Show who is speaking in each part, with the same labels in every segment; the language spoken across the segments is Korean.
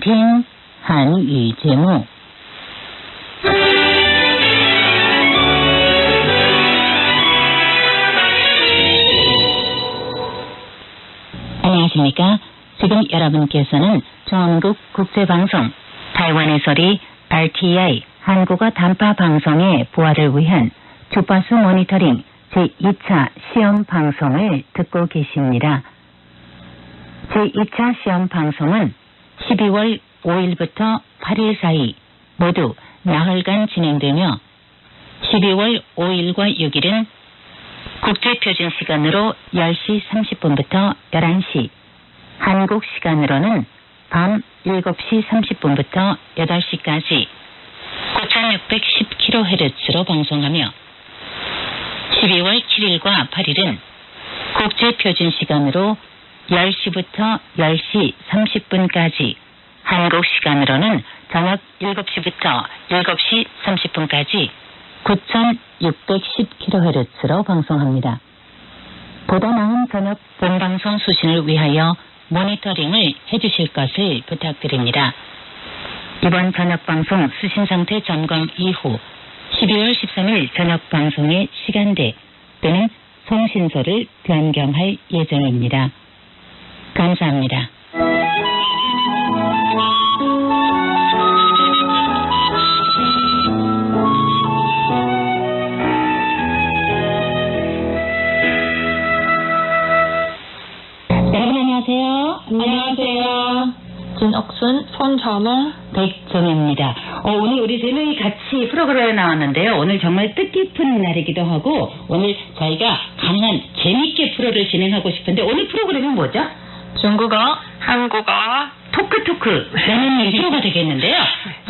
Speaker 1: 收听韩语节目。 안녕하십니까? 지금 여러분께서는 전국 국제방송 타이완의 소리 RTI 한국어 단파 방송의 부활을 위한 주파수 모니터링 제2차 시험 방송을 듣고 계십니다. 제2차 시험 방송은 12월 5일부터 8일 사이 모두 나흘간 진행되며 12월 5일과 6일은 국제표준 시간으로 10시 30분부터 11시, 한국 시간으로는 밤 7시 30분부터 8시까지 9610kHz로 방송하며 12월 7일과 8일은 국제표준 시간으로 10시부터 10시 30분까지, 한국 시간으로는 저녁 7시부터 7시 30분까지 9610kHz로 방송합니다. 보다 나은 저녁 본방송 수신을 위하여 모니터링을 해주실 것을 부탁드립니다. 이번 저녁 방송 수신 상태 점검 이후 12월 13일 저녁 방송의 시간대 또는 송신소를 변경할 예정입니다. 감사합니다. 안녕하세요.
Speaker 2: 진옥순, 손전웅,
Speaker 1: 백정입니다. 오늘 우리 세 명이 같이 프로그램에 나왔는데요. 오늘 정말 뜻깊은 날이기도 하고 오늘 저희가 가능한 재밌게 프로를 진행하고 싶은데 오늘 프로그램이 뭐죠?
Speaker 2: 중국어, 한국어,
Speaker 1: 토크라는 프로가 되겠는데요.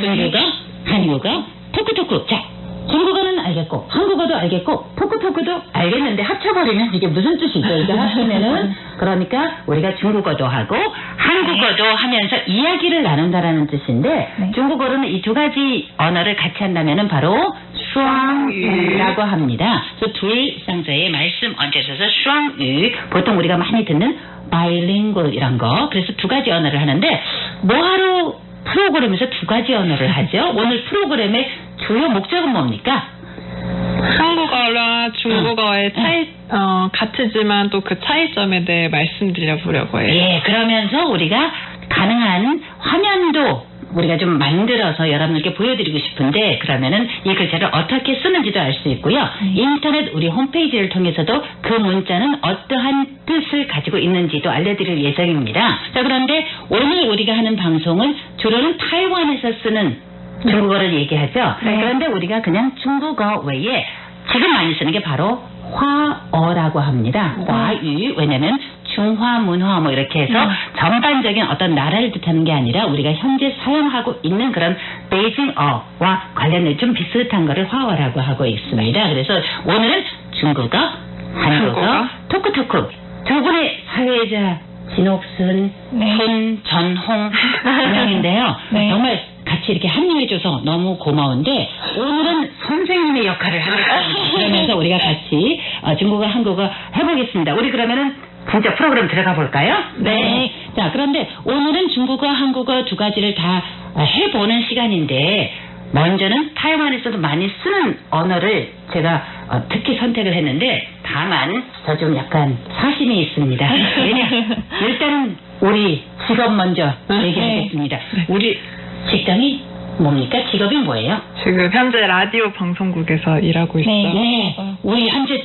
Speaker 1: 중국어, 한국어, 토크토크. 자, 중국어는 알겠고 한국어도 알겠고 토크토크도 알겠는데 합쳐버리면 이게 무슨 뜻이죠? 이거 합치면은 그러니까 우리가 중국어도 하고 한국어도 하면서 이야기를 나눈다라는 뜻인데 중국어로는 이 두 가지 언어를 같이 한다면은 바로 슈앙유라고 합니다. 그래서 둘 쌍자의 말씀 얹어져서 슈앙유, 보통 우리가 많이 듣는 바이링구 이런 거. 그래서 두 가지 언어를 하는데 뭐하러 프로그램에서 두 가지 언어를 하죠? 오늘 프로그램의 주요 목적은 뭡니까?
Speaker 2: 한국어와 중국어의 차이, 같으지만 또 그 차이점에 대해 말씀드려보려고 해요.
Speaker 1: 예, 그러면서 우리가 가능한 화면도 우리가 좀 만들어서 여러분께 보여드리고 싶은데 그러면은 이 글자를 어떻게 쓰는지도 알 수 있고요. 인터넷 우리 홈페이지를 통해서도 그 문자는 어떠한 뜻을 가지고 있는지도 알려드릴 예정입니다. 자, 그런데 오늘 우리가 하는 방송은 주로는 타이완에서 쓰는 중국어를 얘기하죠. 그런데 우리가 그냥 중국어 외에 지금 많이 쓰는 게 바로 화어라고 합니다. 화유. 왜냐면 중화, 문화 뭐 이렇게 해서 전반적인 어떤 나라를 뜻하는 게 아니라 우리가 현재 사용하고 있는 그런 베이징어와 관련된 좀 비슷한 거를 화어라고 하고 있습니다. 그래서 오늘은 중국어, 한국어, 토크토크 두 분의 사회자 진옥순, 손전홍 명인데요. 정말 같이 이렇게 합류해줘서 너무 고마운데 오늘은 선생님의 역할을 하겠습니다. 그러면서 우리가 같이 중국어, 한국어 해보겠습니다. 우리 그러면은 진짜 프로그램 들어가 볼까요? 네. 자, 그런데 오늘은 중국어, 한국어 두 가지를 다 해보는 시간인데 먼저는 타이완에서도 많이 쓰는 언어를 제가 특히 선택을 했는데 다만 저 좀 약간 사심이 있습니다. 왜냐? 일단은 우리 직업 먼저 얘기하겠습니다. 우리 직장이 뭡니까? 직업이 뭐예요?
Speaker 2: 지금 현재 라디오 방송국에서 일하고 있어요.
Speaker 1: 네. 우리 현재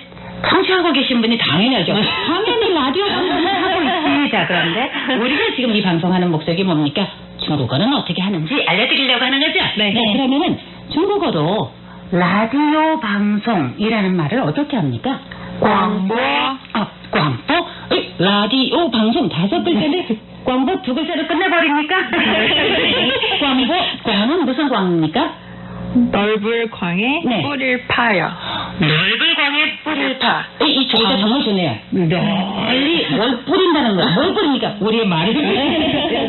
Speaker 1: 청취하고 계신 분이 당연하죠. 당연히 라디오 방송을 하고 있습니다. 그런데 우리가 지금 이 방송하는 목적이 뭡니까? 중국어는 어떻게 하는지 알려드리려고 하는 거죠? 네. 그러면은 중국어로 라디오 방송이라는 말을 어떻게 합니까?
Speaker 2: 광보.
Speaker 1: 광보? 라디오 방송 5글자인데 광보 2글자로 끝내버립니까? 광보, 광은 무슨 광입니까?
Speaker 2: 넓을 광에 뿌리를 파요.
Speaker 1: 넓을 광에 뿌리를 파. 이 조가 정말 좋네요. 널리 뭘 뿌린다는 거야. 뭘 뿌립니까? 우리의 말을.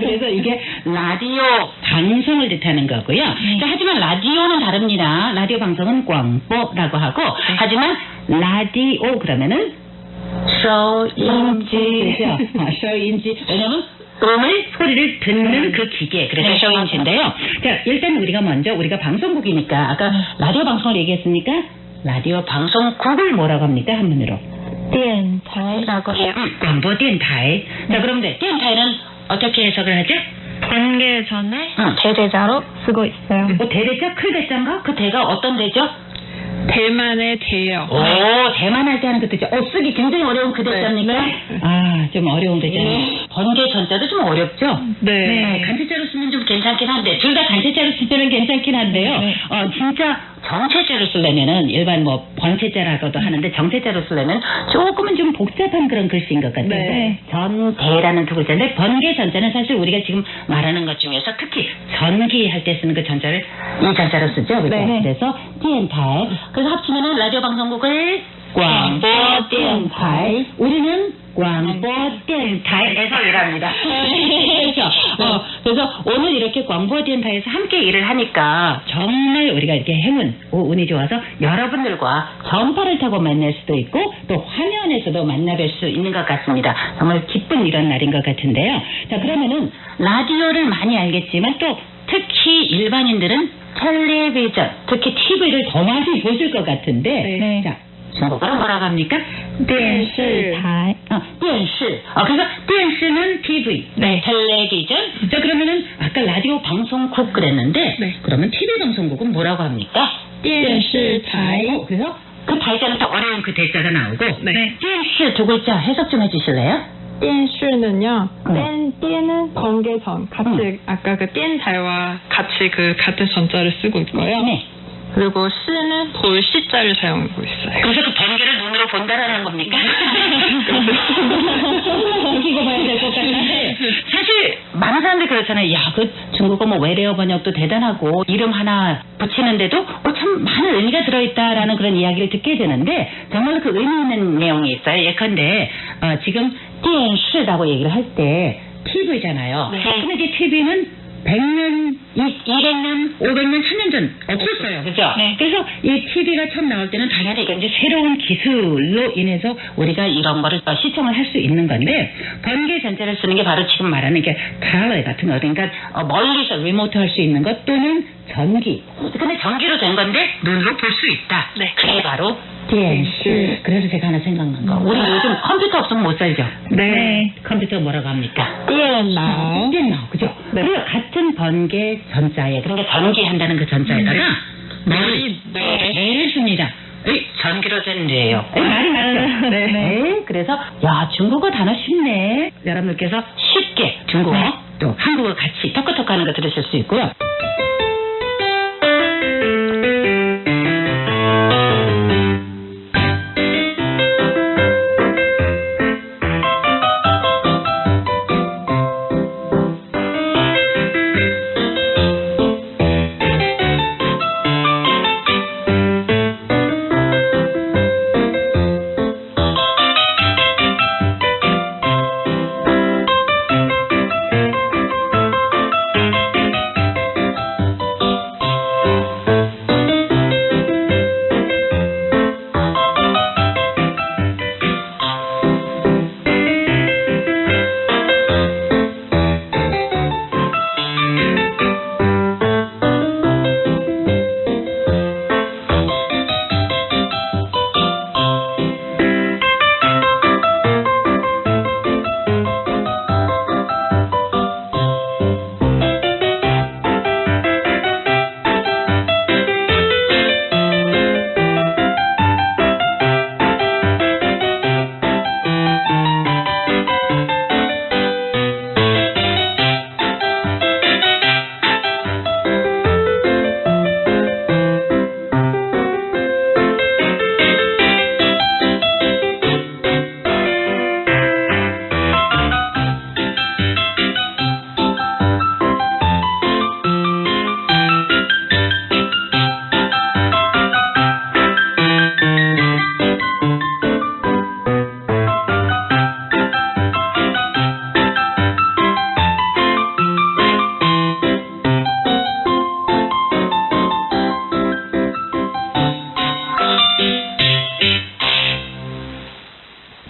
Speaker 1: 그래서 이게 라디오 방송을 뜻하는 거고요. 자, 하지만 라디오는 다릅니다. 라디오 방송은 광보라고 하고 하지만 라디오 그러면은 收音机 왜냐면 소리를 듣는 그 기계, 그래서
Speaker 2: 네.
Speaker 1: 쇼인지인데요. 자, 일단 우리가 방송국이니까 아까 라디오 방송을 얘기했으니까 라디오 방송국을 뭐라고 합니까? 한문으로.
Speaker 3: 电台라고 해요.
Speaker 1: 광보电台. 자, 그럼 이제 电台는 어떻게 해석을 하죠?
Speaker 3: 번개 전에
Speaker 1: 응.
Speaker 3: 대대자로 쓰고 있어요.
Speaker 1: 뭐 대대자, 클대자인가? 그 대가 어떤 대죠?
Speaker 2: 대만의 대요.
Speaker 1: 오, 대만할 때 하는 그 대죠. 쓰기 굉장히 어려운 그 대자입니까?
Speaker 2: 네.
Speaker 1: 아, 좀 어려운 대자네. 번개 전자도 좀 어렵죠?
Speaker 2: 네.
Speaker 1: 간체자로 쓰면 좀 괜찮긴 한데, 둘 다 간체자로 쓰면 괜찮긴 한데요.
Speaker 3: 네.
Speaker 1: 진짜 정체자로 쓰려면은, 일반 뭐, 번체자라고도 하는데, 정체자로 쓰려면 조금은 좀 복잡한 그런 글씨인 것 같아요.
Speaker 2: 네.
Speaker 1: 전대라는 두 글자인데, 번개 전자는 사실 우리가 지금 말하는 것 중에서 특히 전기 할 때 쓰는 그 전자를 이 전자로 쓰죠. 그죠?
Speaker 3: 네.
Speaker 1: 그래서, 电台. 그래서 합치면은 라디오 방송국을 광보 电台. 우리는 광보 电台에서 일합니다. 그렇죠. 그래서 오늘 이렇게 광보 电台에서 함께 일을 하니까 정말 우리가 이렇게 운이 좋아서 여러분들과 전파를 타고 만날 수도 있고 또 화면에서도 만나뵐 수 있는 것 같습니다. 정말 기쁜 이런 날인 것 같은데요. 자, 그러면은 라디오를 많이 알겠지만 또 특히 일반인들은 텔레비전, 특히 TV를 더 많이 보실 것 같은데,
Speaker 3: 네.
Speaker 1: 자, 중국어로 뭐라고 합니까?
Speaker 3: 电视台
Speaker 1: 电视. 그래서 电视는 TV,
Speaker 3: 네.
Speaker 1: 텔레비전. 자, 그러면은 아까 라디오 방송국 그랬는데,
Speaker 2: 네.
Speaker 1: 그러면 TV 방송국은 뭐라고 합니까?
Speaker 3: 电视台
Speaker 1: 그래서 그 달자는 또 어려운 그 대자가 나오고,
Speaker 2: 네.
Speaker 1: 电视 두 글자 해석 좀 해주실래요?
Speaker 2: 电视는요.
Speaker 1: 네.
Speaker 2: 띠는 번개전. 같이 아까 그 띠달과 같이 그 같은 전자를 쓰고 있고요.
Speaker 1: 네.
Speaker 2: 그리고 시는 돌시자를 사용하고 있어요.
Speaker 1: 그래서 그 번개를 눈으로 본다라는 겁니까? 이거 봐야 될 것 같은데 사실 많은 사람들이 그렇잖아요. 야, 그 중국어 뭐 외래어 번역도 대단하고 이름 하나 붙이는데도 참 많은 의미가 들어있다라는 그런 이야기를 듣게 되는데 정말 그 의미 있는 내용이 있어요. 예컨대 지금 电视라고 얘기를 할 때 TV잖아요.
Speaker 2: 네.
Speaker 1: 근데 이제 TV는 100년, 200년, 500년, 1000년 전 없었어요. 그죠?
Speaker 3: 네.
Speaker 1: 그래서 이 TV가 처음 나올 때는 당연히 이게 이제 새로운 기술로 인해서 우리가 이런 거를 시청을 할 수 있는 건데, 번개 전자를 쓰는 게 바로 지금 말하는 게 텔레 같은 거, 그러니까 멀리서 리모트 할 수 있는 것 또는 전기. 근데 전기로 된 건데 눈으로 볼 수 있다.
Speaker 2: 네.
Speaker 1: 그게 바로 电视. 그래서 제가 하나 생각난 거. 우리 요즘 컴퓨터 없으면 못 살죠?
Speaker 3: 네.
Speaker 1: 컴퓨터 뭐라고 합니까?
Speaker 3: 电脑
Speaker 1: 電脑, 그죠?
Speaker 2: 네.
Speaker 1: 그리고 같은 번개 전자에, 그러니까 전기한다는 그 전자에다가 뇌를 씁니다. 전기로 된 뇌예요. 말이 맞죠?
Speaker 2: 네.
Speaker 1: 그래서 야, 중국어 단어 쉽네. 여러분들께서 쉽게 중국어 또 한국어 같이 톡톡하는 거 들으실 수 있고요.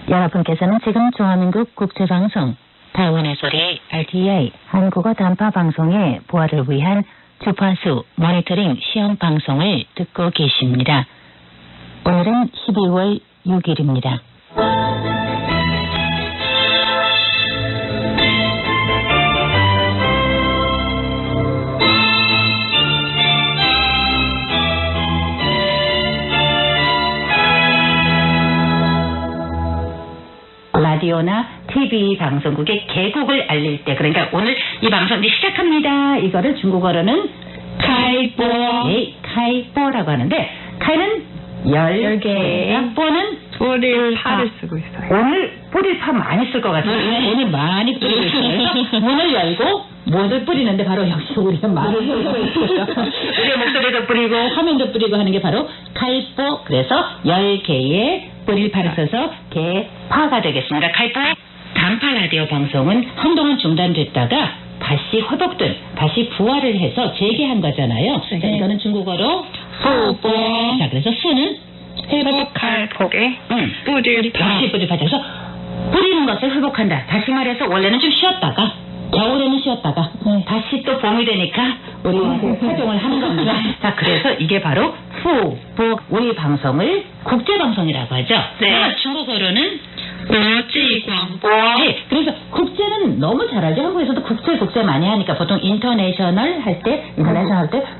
Speaker 1: 여러분께서는 지금 중화민국 국제방송 타이완의 소리 RTI 한국어 단파 방송의 보완을 위한 주파수 모니터링 시험 방송을 듣고 계십니다. 오늘은 12월 6일입니다. 라디오나 TV 방송국의 개국을 알릴 때, 그러니까 오늘 이 방송 이제 시작합니다. 이거를 중국어로는 카이뽀, 카이뽀라고 하는데, 카이는 10개, 뽀는
Speaker 2: 뿌릴파를 쓰고 있어요.
Speaker 1: 오늘 뿌릴파 많이 쓸 것 같아요. 오늘 많이 뿌리고 있어요. 그래서 문을 열고 못을 뿌리는데 바로 역시 우리가 말을 뿌리고 있어요. 우리의 목소리도 뿌리고 화면도 뿌리고 하는 게 바로 카이뽀. 그래서 10개의 뿌릴파를 써서 개파가 되겠습니다. 카이뽀. 단파 라디오 방송은 한동안 중단됐다가 다시 회복된, 다시 부활을 해서 재개한 거잖아요. 자, 이거는 중국어로 후보. 자, 그래서 수는
Speaker 2: 회복할 복에 뿌릴파.
Speaker 1: 역시 뿌릴파. 그래서 뿌리는 것을 회복한다. 다시 말해서 원래는 좀 쉬었다가 겨울에는 쉬었다가 다시 또 봄이 되니까 우리는 활동을 하는 겁니다. 자, 그래서 이게 바로 후보. 우리 방송을 국제방송이라고 하죠.
Speaker 2: 네.
Speaker 1: 중국어로는
Speaker 2: 국제광보.
Speaker 1: 네, 그래서 국제는 너무 잘 알죠. 한국에서도 국제 많이 하니까 보통 인터내셔널 할 때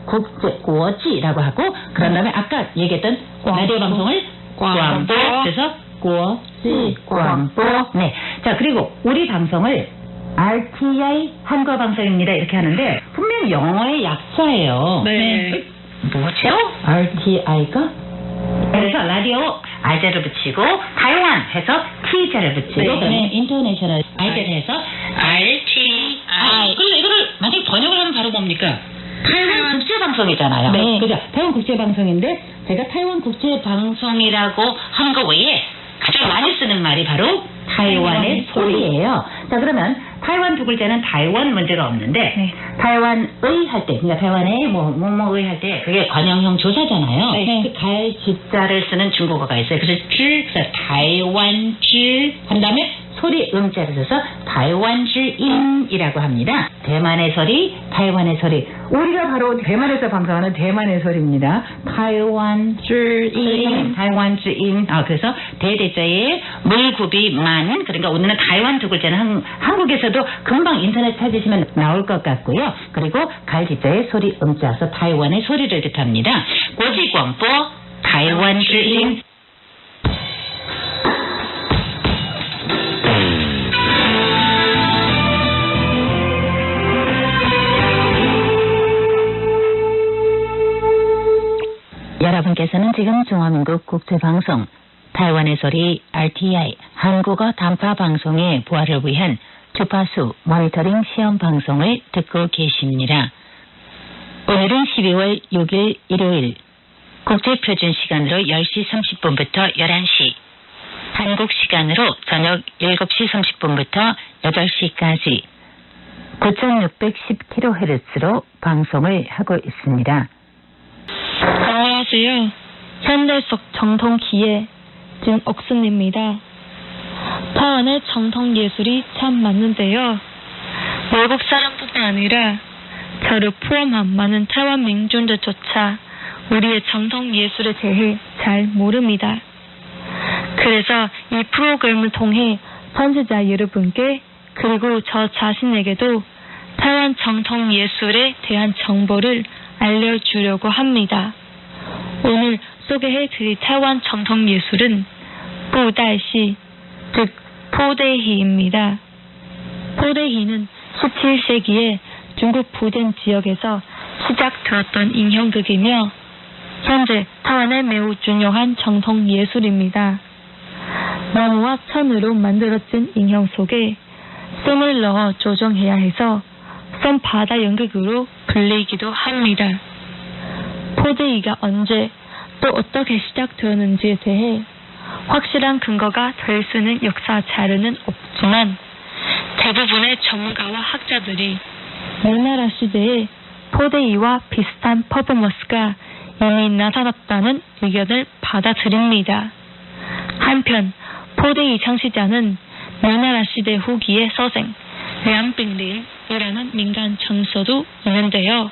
Speaker 1: 국제, 고지라고 하고, 그런 다음에 아까 얘기했던 라디오 방송을 광보. 그래서 고지, 광보. 네. 자, 그리고 우리 방송을 RTI 한국어 방송입니다 이렇게 하는데 분명히 영어의 약자예요.
Speaker 2: 네.
Speaker 1: 뭐죠? RTI가? 그래서 라디오 R자를 붙이고 타이완 해서 T자를 붙이고
Speaker 2: 네.
Speaker 1: 그다음에 인터내셔널 R자를 해서 RTI. 그래서 이거를 만약에 번역을 하면 바로 뭡니까? 타이완 국제방송이잖아요.
Speaker 2: 네.
Speaker 1: 그죠? 타이완 국제방송인데 제가 타이완 국제방송이라고 하는 거 외에 가장 많이 쓰는 말이 바로 타이완의 소리예요. 자, 그러면 타이완 두 글자는 타이완 문제가 없는데 타이완의 할 때, 그러니까 타이완의 뭐의 할 때 그게 관형형 조사잖아요. 그 갈 지자를 쓰는 중국어가 있어요. 그래서 그래서 타이완 한 다음에 소리 음자를 써서 타이완인이라고 합니다. 대만의 소리, 타이완의 소리. 우리가 바로 대만에서 방송하는 대만의 소리입니다. 타이완인. 그래서 대대자에 물구비 만. 그러니까 오늘은 타이완 두 글자는 한국에서도 금방 인터넷 찾으시면 나올 것 같고요. 그리고 갈지자의 소리 음자서 타이완의 소리를 뜻합니다. 고지광보 타이완인. 여러분께서는 지금 중화민국 국제방송 타이완의 소리 RTI 한국어 단파 방송의 부활을 위한 주파수 모니터링 시험 방송을 듣고 계십니다. 오늘은 12월 6일 일요일 국제표준 시간으로 10시 30분부터 11시, 한국 시간으로 저녁 7시 30분부터 8시까지 9610kHz로 방송을 하고 있습니다.
Speaker 2: 안녕하세요.
Speaker 3: 현대적 정통 기예 김옥순입니다. 타이완의 정통 예술이 참 많은데요. 외국 사람뿐만 아니라 저를 포함한 많은 타이완 민중들조차 우리의 정통 예술에 대해 잘 모릅니다. 그래서 이 프로그램을 통해 청취자 여러분께 그리고 저 자신에게도 타이완 정통 예술에 대한 정보를 알려주려고 합니다. 오늘 소개해드릴 타이완 정통 예술은 부다이시, 즉 포대희입니다. 포대희는 17세기에 중국 부젠 지역에서 시작되었던 인형극이며 현재 타이완의 매우 중요한 정통 예술입니다. 나무와 천으로 만들어진 인형 속에 솜을 넣어 조정해야 해서 솜바다 연극으로 불리기도 합니다. 포대이가 언제 또 어떻게 시작되었는지에 대해 확실한 근거가 될 수 있는 역사 자료는 없지만 대부분의 전문가와 학자들이 명나라 시대에 포대이와 비슷한 퍼포먼스가 이미 나타났다는 의견을 받아들입니다. 한편 포대이 창시자는 명나라 시대 후기의 서생 량빙린이라는 민간 정서도 있는데요.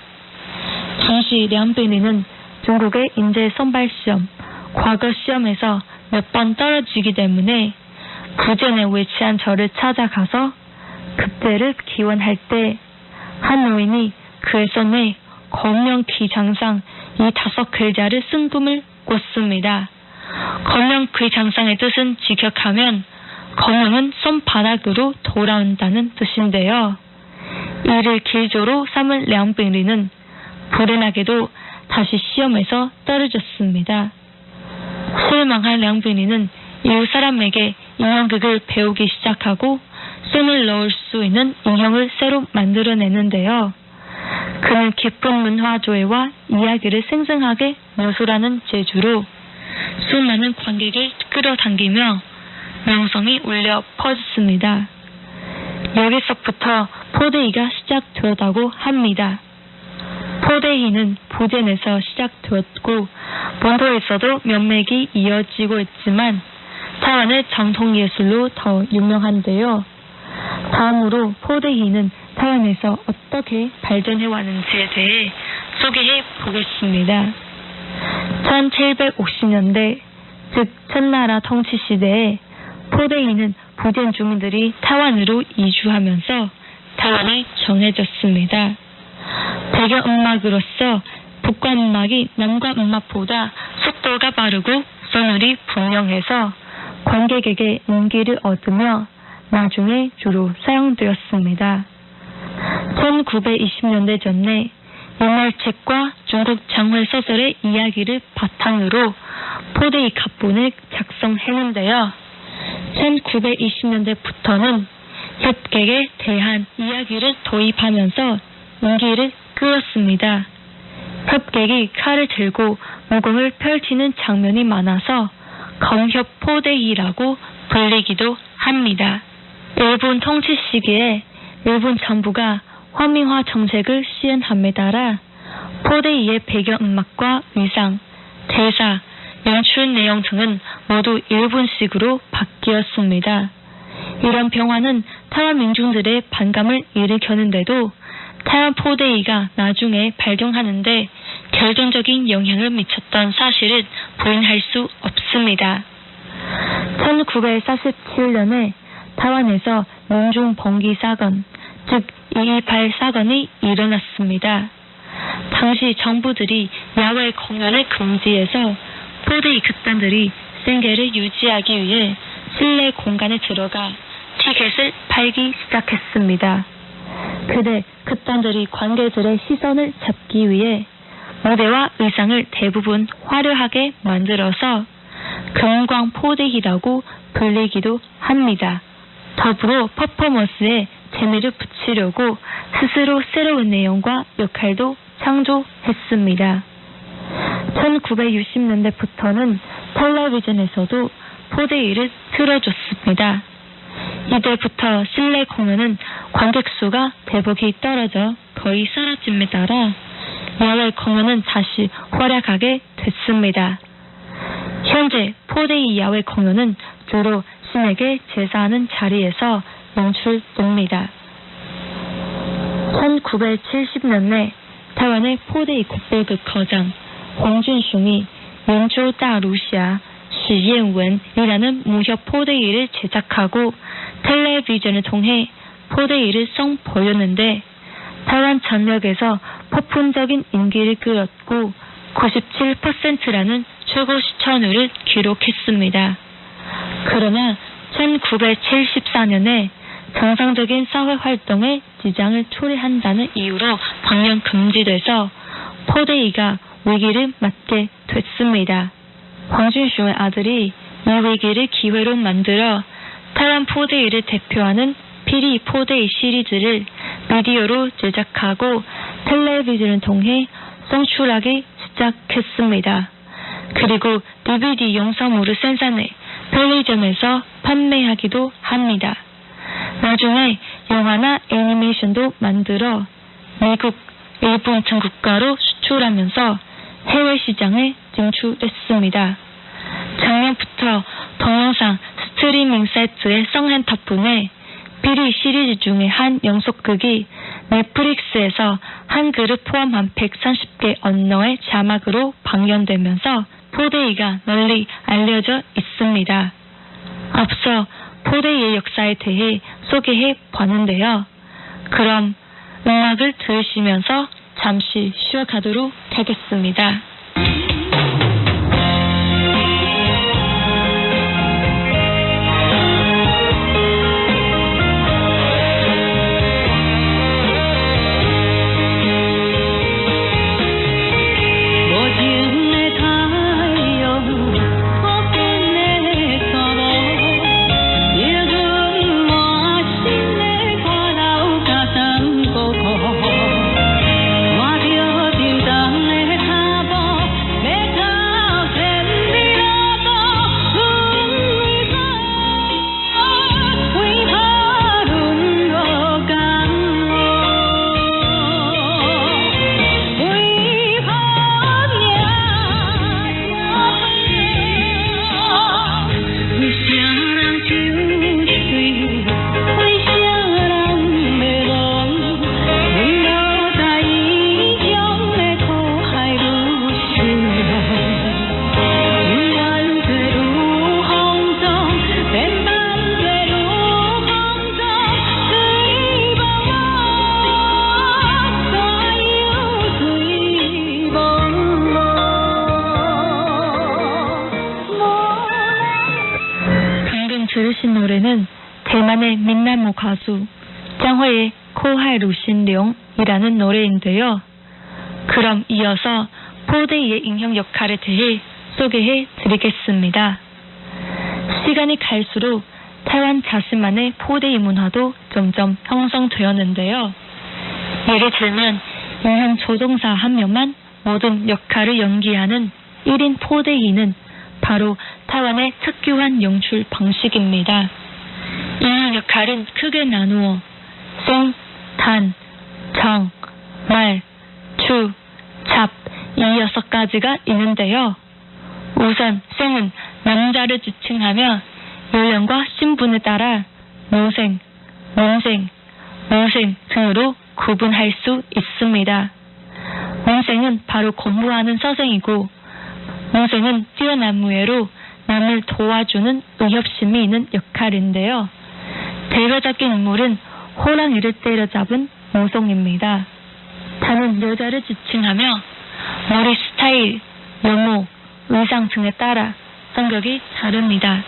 Speaker 3: 당시 량빙린은 중국의 인재 선발 시험, 과거 시험에서 몇 번 떨어지기 때문에 부전에 위치한 절을 찾아가서 급제를 기원할 때 한 노인이 그의 손에 검령 귀장상 이 5글자를 쓴 꿈을 꿨습니다. 검령 귀장상의 뜻은 직역하면 검령은 손바닥으로 돌아온다는 뜻인데요. 이를 길조로 삼은 량빙린은 불행하게도 다시 시험에서 떨어졌습니다. 실망한 량빙린은 이웃 사람에게 인형극을 배우기 시작하고 손을 넣을 수 있는 인형을 새로 만들어내는데요. 그는 깊은 문화 조예와 이야기를 생생하게 묘사하는 재주로 수많은 관객을 끌어당기며 명성이 울려 퍼졌습니다. 여기서부터 포대이가 시작되었다고 합니다. 포대이는 부젠에서 시작되었고 본토에서도 면맥이 이어지고 있지만 타이완의 전통예술로 더 유명한데요. 다음으로 포대이는 타이완에서 어떻게 발전해왔는지에 대해 소개해 보겠습니다. 1750년대, 즉 청나라 통치 시대에 포대이는 부젠 주민들이 타이완으로 이주하면서 타이완이 정해졌습니다. 배경음악으로서 북과 음악이 남과 음악보다 속도가 빠르고 선율이 분명해서 관객에게 인기를 얻으며 나중에 주로 사용되었습니다. 1920년대 전에 옛날 책과 중국 장활 소설의 이야기를 바탕으로 포대이 각본을 작성했는데요. 1920년대부터는 협객에 대한 이야기를 도입하면서 인기를 끌었습니다. 협객이 칼을 들고 무공을 펼치는 장면이 많아서 검협 포대이라고 불리기도 합니다. 일본 통치 시기에 일본 정부가 화민화 정책을 시행함에 따라 포대이의 배경음악과 의상, 대사, 연출 내용 등은 모두 일본식으로 바뀌었습니다. 이런 변화는 타이완 민중들의 반감을 일으켰는데도 타이완 포대이가 나중에 발전하는데 결정적인 영향을 미쳤던 사실은 부인할 수 없습니다. 1947년에 타이완에서 민중 봉기 사건, 즉 2.28 사건이 일어났습니다. 당시 정부들이 야외 공연을 금지해서 포대이 극단들이 생계를 유지하기 위해 실내 공간에 들어가 티켓을 팔기 시작했습니다. 그때 극단들이 관객들의 시선을 잡기 위해 무대와 의상을 대부분 화려하게 만들어서 금광 포대이라고 불리기도 합니다. 더불어 퍼포먼스에 재미를 붙이려고 스스로 새로운 내용과 역할도 창조했습니다. 1960년대부터는 텔레비전에서도 포대이를 틀어줬습니다. 이때부터 실내 공연은 관객 수가 대폭이 떨어져 거의 사라짐에 따라 야외 공연은 다시 활약하게 됐습니다. 현재 포대이 야외 공연은 주로 신에게 제사하는 자리에서 연출됩니다. 1970년에 타이완의 포대이 국보극 거장 홍준슝이 연조 다루샤 시옌원이라는 무협 포대이를 제작하고 텔레비전을 통해 포대이를 선보였는데 타이완 전역에서 폭풍적인 인기를 끌었고 97%라는 최고 시청률을 기록했습니다. 그러나 1974년에 정상적인 사회활동에 지장을 초래한다는 이유로 방영 금지돼서 포대이가 위기를 맞게 됐습니다. 황준슝의 아들이 이 위기를 기회로 만들어 타이완 포대이를 대표하는 피리 포대이 시리즈를 미디어로 제작하고 텔레비전을 통해 송출하기 시작했습니다. 그리고 DVD 영상물을 생산해 편의점에서 판매하기도 합니다. 나중에 영화나 애니메이션도 만들어 미국, 일본 등 국가로 수출하면서 해외 시장에 진출했습니다. 작년부터 동영상 스트리밍 사이트의 성행 덕분에 비리 시리즈 중에 한 연속극이 넷플릭스에서 한글을 포함한 130개 언어의 자막으로 방영되면서 포데이가 널리 알려져 있습니다. 앞서 포데이의 역사에 대해 소개해 봤는데요. 그럼 음악을 들으시면서 잠시 쉬어가도록 하겠습니다. 들으신 노래는 대만의 민나무 가수 장화의 코하이 루신룡이라는 노래인데요. 그럼 이어서 포데이의 인형 역할에 대해 소개해 드리겠습니다. 시간이 갈수록 타이완 자신만의 포데이 문화도 점점 형성되었는데요. 예를 들면 인형 조종사 한 명만 모든 역할을 연기하는 1인 포데이는 바로 타이완의 특유한 연출 방식입니다. 인형 역할은 크게 나누어 생, 단, 정, 말, 추, 잡 이 6가지가 있는데요. 우선 생은 남자를 지칭하며 연령과 신분에 따라 노생, 논생, 모생 등으로 구분할 수 있습니다. 논생은 바로 공부하는 서생이고 모생은 뛰어난 무예로 남을 도와주는 의협심이 있는 역할인데요. 대표적인 인물은 호랑이를 때려잡은 모송입니다. 단은 여자를 지칭하며 머리 스타일, 연모, 의상 등에 따라 성격이 다릅니다.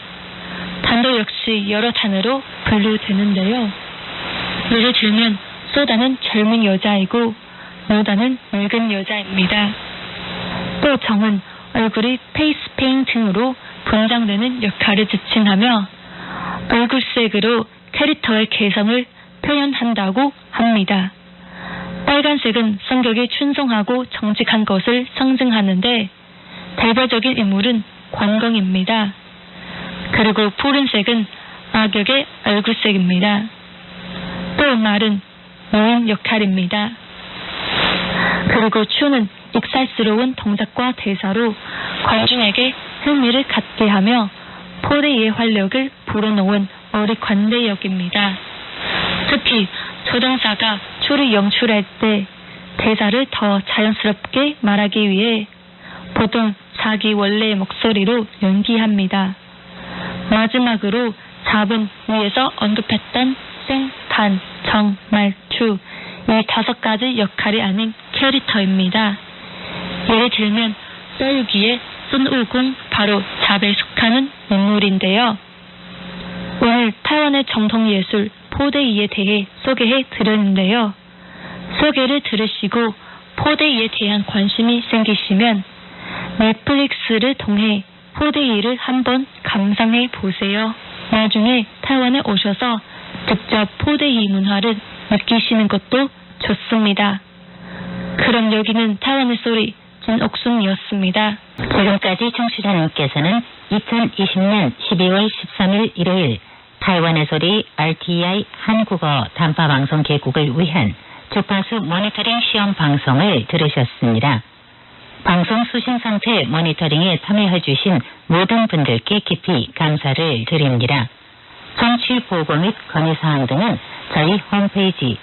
Speaker 3: 단도 역시 여러 단어로 분류되는데요. 예를 들면 소다는 젊은 여자이고 노다는 늙은 여자입니다. 또 정은 얼굴이 페이스 페인팅으로 분장되는 역할을 지칭하며 얼굴색으로 캐릭터의 개성을 표현한다고 합니다. 빨간색은 성격이 충성하고 정직한 것을 상징하는데 대표적인 인물은 관공입니다. 그리고 푸른색은 악역의 얼굴색입니다. 또 말은 노인 역할입니다. 그리고 추는 익살스러운 동작과 대사로 관중에게 흥미를 갖게 하며 포데이의 활력을 불어넣은 어리관대 역입니다. 특히 조종사가 추를 연출할 때 대사를 더 자연스럽게 말하기 위해 보통 자기 원래의 목소리로 연기합니다. 마지막으로 잡은 위에서 언급했던 생, 단, 정, 말, 추 이 5가지 역할이 아닌 캐릭터입니다. 예를 들면 썰기의 순우궁 바로 잡에 속하는 인물인데요. 오늘 타이완의 정통예술 포데이에 대해 소개해 드렸는데요. 소개를 들으시고 포데이에 대한 관심이 생기시면 넷플릭스를 통해 포데이를 한번 감상해 보세요. 나중에 타이완에 오셔서 직접 포데이 문화를 느끼시는 것도 좋습니다. 그럼 여기는 타이완의 소리 진옥순이었습니다.
Speaker 1: 지금까지 청취자 여러분께서는 2020년 12월 13일 일요일 타이완의 소리 RTI 한국어 단파방송 개국을 위한 주파수 모니터링 시험 방송을 들으셨습니다. 방송 수신 상태 모니터링에 참여해 주신 모든 분들께 깊이 감사를 드립니다. 정치 보고 및 건의사항 등은 저희 홈페이지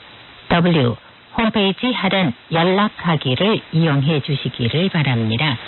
Speaker 1: kr.rti.org.tw 홈페이지 하단 연락하기를 이용해 주시기를 바랍니다.